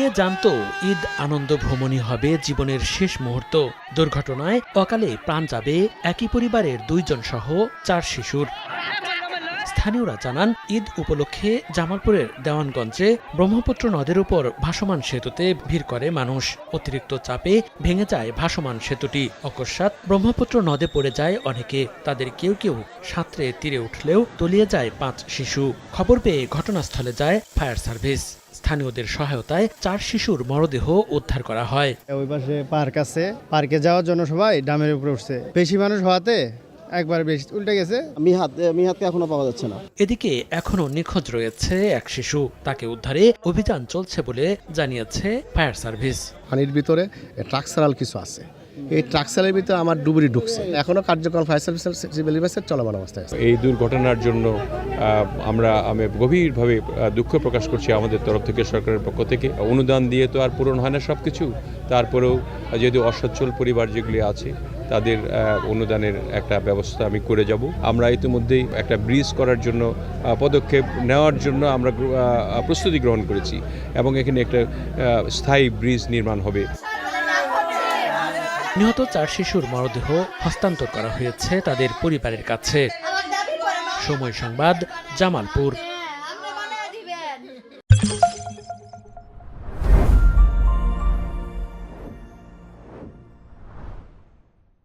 কে জানতো ঈদ আনন্দ ভ্রমণই হবে জীবনের শেষ মুহূর্ত। দুর্ঘটনায় অকালে প্রাণ যাবে একই পরিবারের 2 জন সহ 4 শিশুর। স্থানীয়রা জানান, ঈদ উপলক্ষে জামালপুরের দেওয়ানগঞ্জে ব্রহ্মপুত্র নদের উপর ভাসমান সেতুতে ভিড় করে মানুষ। অতিরিক্ত চাপে ভেঙে যায় ভাসমান সেতুটি। অকস্মাৎ ব্রহ্মপুত্র নদে পড়ে যায় অনেকে। তাদের কেউ কেউ সাঁতরে তীরে উঠলেও তলিয়ে যায় 5 শিশু। খবর পেয়ে ঘটনাস্থলে যায় ফায়ার সার্ভিস। স্থানীয়দের সহায়তায় 4 শিশুর মরদেহ উদ্ধার করা হয়। ওই পাশে পার্ক আছে, পার্কে যাওয়ার জন্য সবাই ডামের উপরে উঠছে। বেশি মানুষ হওয়াতে একবার বেশি উল্টে গেছে। মিহাতকে এখনো পাওয়া যাচ্ছে না। এদিকে এখনো নিখোঁজ রয়েছে এক শিশু। তাকে উদ্ধারে অভিযান চলছে বলে জানিয়েছে ফায়ার সার্ভিস। পানির ভিতরে ট্রাকসারাল কিছু আছে, এই ট্রাকসারের ভিতরে আমার ডুবুরি ঢুকছে। এখনো কার্যক্রম ফায়ার সার্ভিসের চলমান অবস্থায় আছে। এই দুর্ঘটনার জন্য আমি গভীরভাবে দুঃখ প্রকাশ করছি। আমাদের তরফ থেকে, সরকারের পক্ষ থেকে অনুদান দিয়ে তো আর পূরণ হয় না সব কিছু। তারপরেও যদি অসচ্ছল পরিবার যেগুলি আছে তাদের অনুদানের একটা ব্যবস্থা আমি করে যাব। আমরা ইতিমধ্যেই একটা ব্রিজ করার জন্য পদক্ষেপ নেওয়ার জন্য আমরা প্রস্তুতি গ্রহণ করেছি এবং এখানে একটা স্থায়ী ব্রিজ নির্মাণ হবে। নিহত 4 শিশুর মরদেহ হস্তান্তর করা হয়েছে তাদের পরিবারের কাছে। সময় সংবাদ, জামালপুর।